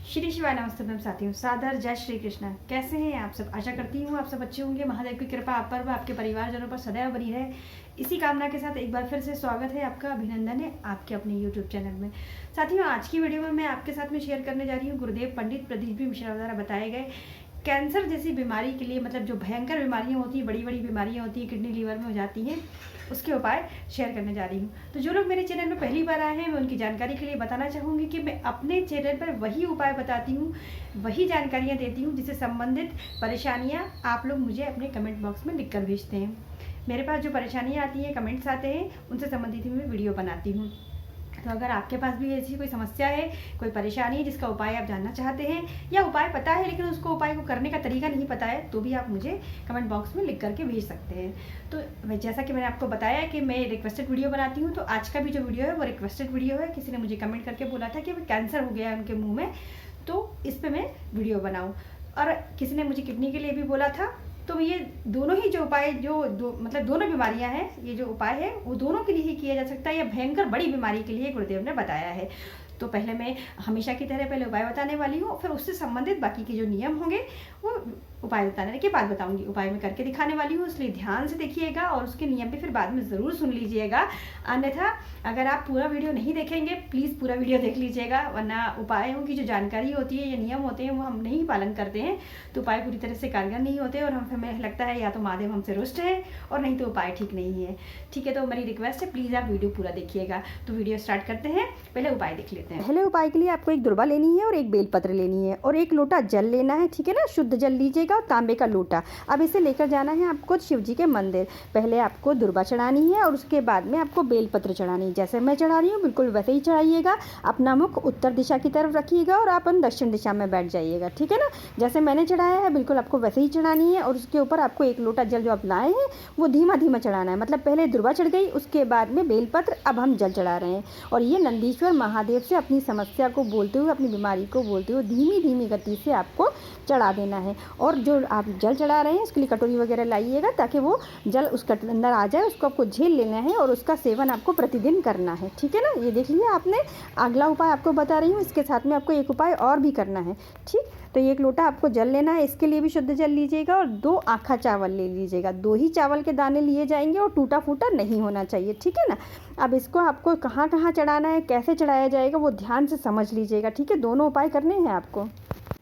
श्री शिवाय नमस्ते प्रेम साथियों, सादर जय श्री कृष्ण। कैसे हैं आप सब? आशा करती हूँ आप सब अच्छे होंगे। महादेव की कृपा आप पर व आपके परिवारजनों पर सदैव बनी रहे, इसी कामना के साथ एक बार फिर से स्वागत है आपका, अभिनंदन है आपके अपने यूट्यूब चैनल में। साथियों, आज की वीडियो में मैं आपके साथ में शेयर करने जा रही हूँ गुरुदेव पंडित प्रदीप मिश्रा द्वारा बताए गए कैंसर जैसी बीमारी के लिए, मतलब जो भयंकर बीमारियां होती हैं, बड़ी बड़ी बीमारियां होती हैं, किडनी लीवर में हो जाती हैं, उसके उपाय शेयर करने जा रही हूँ। तो जो लोग मेरे चैनल में पहली बार आए हैं, मैं उनकी जानकारी के लिए बताना चाहूँगी कि मैं अपने चैनल पर वही उपाय बताती हूँ, वही जानकारियाँ देती हूँ जिससे संबंधित परेशानियाँ आप लोग मुझे अपने कमेंट बॉक्स में लिख कर भेजते हैं। मेरे पास जो परेशानियाँ आती हैं, कमेंट्स आते हैं, उनसे संबंधित ही मैं वीडियो बनाती हूँ। तो अगर आपके पास भी ऐसी कोई समस्या है, कोई परेशानी है जिसका उपाय आप जानना चाहते हैं, या उपाय पता है लेकिन उसको उपाय को करने का तरीका नहीं पता है, तो भी आप मुझे कमेंट बॉक्स में लिख करके भेज सकते हैं। तो जैसा कि मैंने आपको बताया कि मैं रिक्वेस्टेड वीडियो बनाती हूँ, तो आज का भी जो वीडियो है वो रिक्वेस्टेड वीडियो है। किसी ने मुझे कमेंट करके बोला था कि कैंसर हो गया है उनके मुँह में, तो इस पर मैं वीडियो बनाऊँ। और किसी ने मुझे किडनी के लिए भी बोला था। तो ये दोनों ही जो उपाय मतलब दोनों बीमारियां हैं, ये जो उपाय है वो दोनों के लिए ही किया जा सकता है, या भयंकर बड़ी बीमारी के लिए गुरुदेव ने बताया है। तो पहले मैं हमेशा की तरह पहले उपाय बताने वाली हूँ, फिर उससे संबंधित बाकी के जो नियम होंगे वो उपाय बताने के बाद बताऊंगी। उपाय में करके दिखाने वाली हूँ, इसलिए ध्यान से देखिएगा और उसके नियम भी फिर बाद में ज़रूर सुन लीजिएगा। अन्यथा अगर आप पूरा वीडियो नहीं देखेंगे, प्लीज़ पूरा वीडियो देख लीजिएगा, वरना उपायों की जो जानकारी होती है या नियम होते हैं वो हम नहीं पालन करते हैं तो उपाय पूरी तरह से कारगर नहीं होते, और हमें लगता है या तो महादेव हमसे रुष्ट है और नहीं तो उपाय ठीक नहीं है। ठीक है, तो मेरी रिक्वेस्ट है प्लीज़ आप वीडियो पूरा देखिएगा। तो वीडियो स्टार्ट करते हैं, पहले उपाय देख लेते हैं। पहले उपाय के लिए आपको एक दुर्वा लेनी है और एक बेलपत्र लेनी है और एक लोटा जल लेना है। ठीक है ना, शुद्ध जल लीजिएगा और तांबे का लोटा। अब इसे लेकर जाना है आपको शिव जी के मंदिर। पहले आपको दुर्वा चढ़ानी है और उसके बाद में आपको बेलपत्र चढ़ानी है। जैसे मैं चढ़ा रही हूँ बिल्कुल वैसे ही चढ़ाइएगा। अपना मुख उत्तर दिशा की तरफ रखिएगा और आप दक्षिण दिशा में बैठ जाइएगा। ठीक है ना, जैसे मैंने चढ़ाया है बिल्कुल आपको वैसे ही चढ़ानी है। और उसके ऊपर आपको एक लोटा जल जो आप लाए हैं वो धीमा धीमा चढ़ाना है। मतलब पहले दुर्वा चढ़ गई, उसके बाद में बेलपत्र, अब हम जल चढ़ा रहे हैं। और ये नंदीश्वर महादेव से अपनी समस्या को बोलते हुए, अपनी बीमारी को बोलते हुए धीमी धीमी गति से आपको चढ़ा देना है। और जो आप जल चढ़ा रहे हैं उसके लिए कटोरी वगैरह लाइएगा ताकि वो जल उसके अंदर आ जाए, उसको आपको झेल लेना है और उसका सेवन आपको प्रतिदिन करना है। ठीक है ना, ये देख लिया आपने। अगला उपाय आपको बता रही हूँ, इसके साथ में आपको एक उपाय और भी करना है। ठीक, तो एक लोटा आपको जल लेना है, इसके लिए भी शुद्ध जल लीजिएगा और 2 आखा चावल ले लीजिएगा। 2 ही चावल के दाने लिए जाएंगे और टूटा फूटा नहीं होना चाहिए। ठीक है ना, अब इसको आपको कहाँ कहाँ चढ़ाना है, कैसे चढ़ाया जाएगा वो ध्यान से समझ लीजिएगा। ठीक है, दोनों उपाय करने हैं आपको।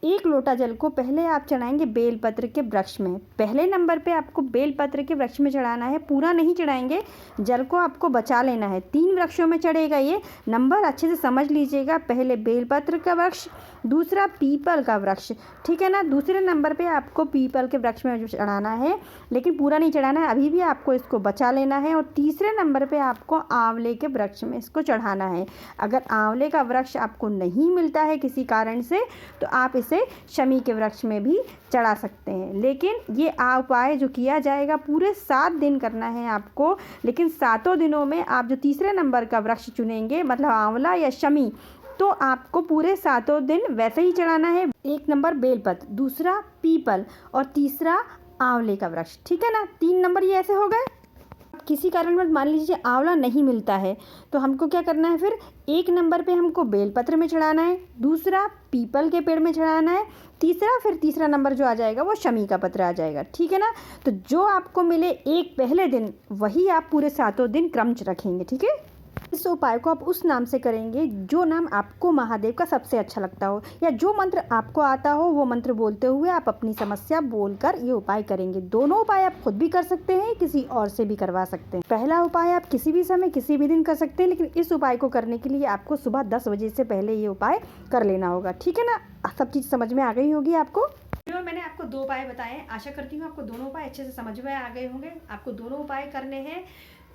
एक लोटा जल को पहले आप चढ़ाएंगे बेलपत्र के वृक्ष में। पहले नंबर पे आपको बेलपत्र के वृक्ष में चढ़ाना है, पूरा नहीं चढ़ाएंगे, जल को आपको बचा लेना है। 3 वृक्षों में चढ़ेगा ये नंबर, अच्छे से समझ लीजिएगा। पहले बेलपत्र का वृक्ष, दूसरा पीपल का वृक्ष। ठीक है ना, दूसरे नंबर पे आपको पीपल के वृक्ष में चढ़ाना है, लेकिन पूरा नहीं चढ़ाना है, अभी भी आपको इसको बचा लेना है। और तीसरे नंबर पे आपको आंवले के वृक्ष में इसको चढ़ाना है। अगर आंवले का वृक्ष आपको नहीं मिलता है किसी कारण से, तो आप इसे शमी के वृक्ष में भी चढ़ा सकते हैं। लेकिन ये उपाय जो किया जाएगा पूरे 7 दिन करना है आपको। लेकिन 7 दिनों में आप जो तीसरे नंबर का वृक्ष चुनेंगे, मतलब आंवला या शमी, तो आपको पूरे 7 दिन वैसे ही चढ़ाना है। 1 नंबर बेलपत्र, दूसरा पीपल और तीसरा आंवले का वृक्ष। ठीक है ना, 3 नंबर ये ऐसे हो गए। किसी कारणवश मान लीजिए आंवला नहीं मिलता है, तो हमको क्या करना है, फिर 1 नंबर पे हमको बेलपत्र में चढ़ाना है, दूसरा पीपल के पेड़ में चढ़ाना है, तीसरा नंबर जो आ जाएगा वो शमी का पत्र आ जाएगा। ठीक है ना, तो जो आपको मिले एक पहले दिन वही आप पूरे 7 दिन क्रम रखेंगे। ठीक है, इस उपाय को आप उस नाम से करेंगे जो नाम आपको महादेव का सबसे अच्छा लगता हो, या जो मंत्र आपको आता हो वो मंत्र बोलते हुए आप अपनी समस्या बोलकर ये उपाय करेंगे। दोनों उपाय आप खुद भी कर सकते हैं, किसी और से भी करवा सकते हैं। पहला उपाय आप किसी भी समय किसी भी दिन कर सकते हैं, लेकिन इस उपाय को करने के लिए आपको सुबह 10 बजे से पहले ये उपाय कर लेना होगा। ठीक है ना, सब चीज़ समझ में आ गई होगी आपको। मैंने आपको 2 उपाय बताए, आशा करती हूँ आपको दोनों उपाय अच्छे से समझ में आ गए होंगे। आपको दोनों उपाय करने हैं।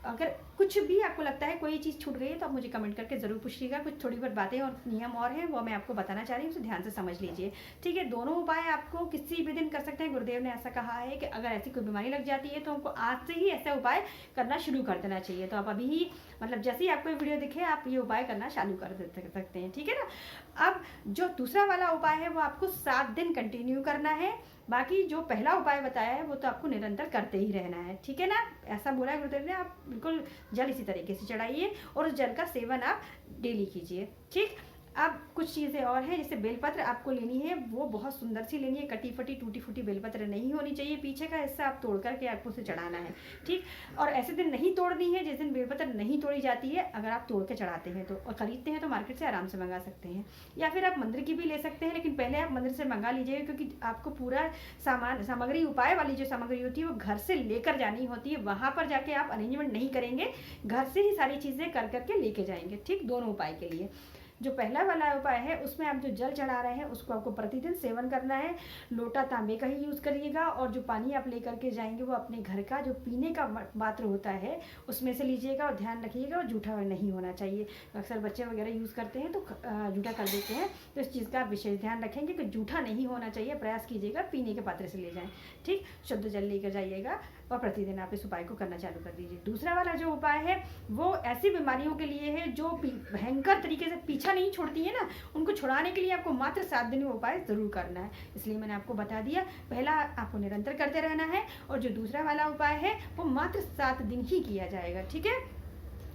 अगर कुछ भी आपको लगता है कोई चीज़ छूट गई है तो आप मुझे कमेंट करके ज़रूर पूछिएगा। कुछ थोड़ी बहुत बातें और नियम और हैं वो मैं आपको बताना चाह रही हूँ, उसे ध्यान से समझ लीजिए। ठीक है, दोनों उपाय आपको किसी भी दिन कर सकते हैं। गुरुदेव ने ऐसा कहा है कि अगर ऐसी कोई बीमारी लग जाती है तो हमको आज से ही ऐसा उपाय करना शुरू कर देना चाहिए। तो आप अभी ही, मतलब जैसे ही आपको ये वीडियो दिखे, आप ये उपाय करना चालू कर सकते हैं। ठीक है ना, अब जो दूसरा वाला उपाय है वो आपको 7 दिन कंटिन्यू करना है। बाकी जो पहला उपाय बताया है वो तो आपको निरंतर करते ही रहना है। ठीक है ना, ऐसा बोला है गुरुदेव ने। आप बिल्कुल जल इसी तरीके से चढ़ाइए और उस जल का सेवन आप डेली कीजिए। ठीक, अब कुछ चीज़ें और हैं, जैसे बेलपत्र आपको लेनी है, वो बहुत सुंदर सी लेनी है, कटी फटी टूटी फूटी बेलपत्र नहीं होनी चाहिए, पीछे का हिस्सा आप तोड़ करके आपको उसे चढ़ाना है, ठीक। और ऐसे दिन नहीं तोड़नी है जिस दिन बेलपत्र नहीं तोड़ी जाती है, अगर आप तोड़ के चढ़ाते हैं तो, और खरीदते हैं तो मार्केट से आराम से मंगा सकते हैं, या फिर आप मंदिर की भी ले सकते हैं, लेकिन पहले आप मंदिर से मंगा लीजिएगा, क्योंकि आपको पूरा सामग्री, उपाय वाली जो सामग्री होती है वो घर से लेकर जानी होती है, वहाँ पर जाके आप अरेंजमेंट नहीं करेंगे, घर से ही सारी चीज़ें कर करके लेके जाएंगे, ठीक। दोनों उपाय के लिए जो पहला वाला उपाय है, उसमें आप जो जल चढ़ा रहे हैं उसको आपको प्रतिदिन सेवन करना है, लोटा तांबे का ही यूज़ करिएगा, और जो पानी आप लेकर के जाएंगे वो अपने घर का जो पीने का पात्र होता है उसमें से लीजिएगा, और ध्यान रखिएगा और जूठा नहीं होना चाहिए। अक्सर बच्चे वगैरह यूज़ करते हैं तो जूठा कर देते हैं, तो इस चीज़ का आप विशेष ध्यान रखेंगे कि जूठा नहीं होना चाहिए, प्रयास कीजिएगा पीने के पात्र से ले जाएँ, ठीक। शुद्ध जल लेकर जाइएगा और प्रतिदिन आप इस उपाय को करना चालू कर दीजिए। दूसरा वाला जो उपाय है वो ऐसी बीमारियों के लिए है जो भयंकर तरीके से पीछा नहीं छोड़ती है ना, उनको छुड़ाने के लिए आपको मात्र 7 दिन में उपाय ज़रूर करना है, इसलिए मैंने आपको बता दिया। पहला आपको निरंतर करते रहना है, और जो दूसरा वाला उपाय है वो मात्र 7 दिन ही किया जाएगा, ठीक है।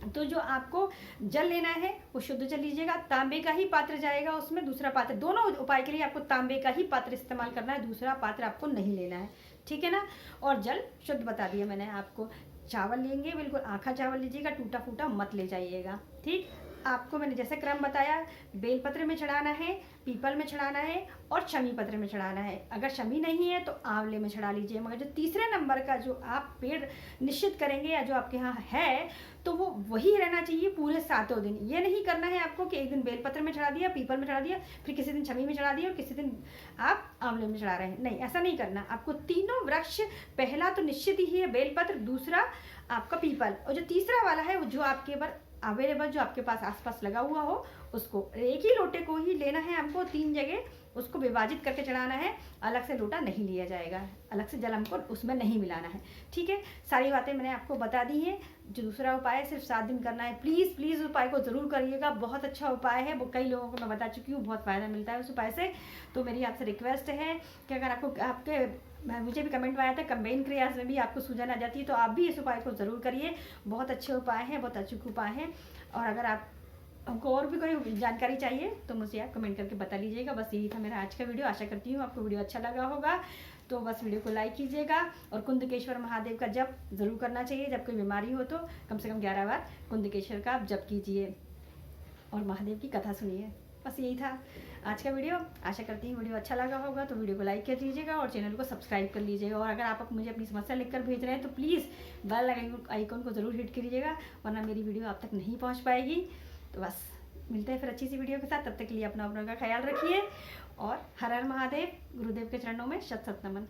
तो जो आपको जल लेना है वो शुद्ध जल लीजिएगा, तांबे का ही पात्र जाएगा उसमें, दूसरा पात्र, दोनों उपाय के लिए आपको तांबे का ही पात्र इस्तेमाल करना है, दूसरा पात्र आपको नहीं लेना है, ठीक है ना। और जल शुद्ध बता दिया मैंने आपको। चावल लेंगे, बिल्कुल आखा चावल लीजिएगा, टूटा फूटा मत ले जाइएगा, ठीक। आपको मैंने जैसे क्रम बताया, बेलपत्र में चढ़ाना है, पीपल में चढ़ाना है और शमी पत्र में चढ़ाना है। अगर शमी नहीं है तो आंवले में चढ़ा लीजिए, मगर जो तीसरे नंबर का जो आप पेड़ निश्चित करेंगे या जो आपके यहाँ है तो वो वही रहना चाहिए पूरे 7 दिन। ये नहीं करना है आपको कि एक दिन बेलपत्र में चढ़ा दिया, पीपल में चढ़ा दिया, फिर किसी दिन शमी में चढ़ा दिया और किसी दिन आप आंवले में चढ़ा रहे हैं, नहीं, ऐसा नहीं करना। आपको तीनों वृक्ष, पहला तो निश्चित ही है बेलपत्र, दूसरा आपका पीपल, और जो तीसरा वाला है वो जो आपके पर अवेलेबल, जो आपके पास आसपास लगा हुआ हो, उसको एक ही लोटे को ही लेना है हमको, 3 जगह उसको विभाजित करके चढ़ाना है, अलग से लोटा नहीं लिया जाएगा, अलग से जल हमको उसमें नहीं मिलाना है, ठीक है। सारी बातें मैंने आपको बता दी हैं। जो दूसरा उपाय है सिर्फ 7 दिन करना है, प्लीज़ प्लीज़ उपाय को ज़रूर करिएगा, बहुत अच्छा उपाय है, वो कई लोगों को मैं बता चुकी हूँ, बहुत फ़ायदा मिलता है उस उपाय से। तो मेरी आपसे रिक्वेस्ट है कि अगर मुझे भी कमेंट में आया था, कंबाइन क्रियाज में भी आपको सूजन आ जाती है, तो आप भी इस उपाय को ज़रूर करिए, बहुत अच्छे उपाय हैं, बहुत अचूक उपाय हैं। और अगर हमको और भी कोई जानकारी चाहिए तो मुझे आप कमेंट करके बता लीजिएगा। बस यही था मेरा आज का वीडियो, आशा करती हूँ आपको वीडियो अच्छा लगा होगा। तो बस वीडियो को लाइक कीजिएगा, और कुंदकेश्वर महादेव का जप ज़रूर करना चाहिए, जब कोई बीमारी हो तो कम से कम 11 बार कुंदकेश्वर का आप जप कीजिए, और महादेव की कथा सुनिए। बस यही था आज का वीडियो, आशा करती हूँ वीडियो अच्छा लगा होगा। तो वीडियो को लाइक कर दीजिएगा और चैनल को सब्सक्राइब कर लीजिएगा, और अगर आप मुझे अपनी समस्या लिखकर भेज रहे हैं तो प्लीज़ बेल आइकन को ज़रूर हिट कीजिएगा, वरना मेरी वीडियो आप तक नहीं पहुँच पाएगी। तो बस मिलते हैं फिर अच्छी सी वीडियो के साथ, तब तक के लिए अपना का ख्याल रखिए, और हर हर महादेव। गुरुदेव के चरणों में शत शत नमन।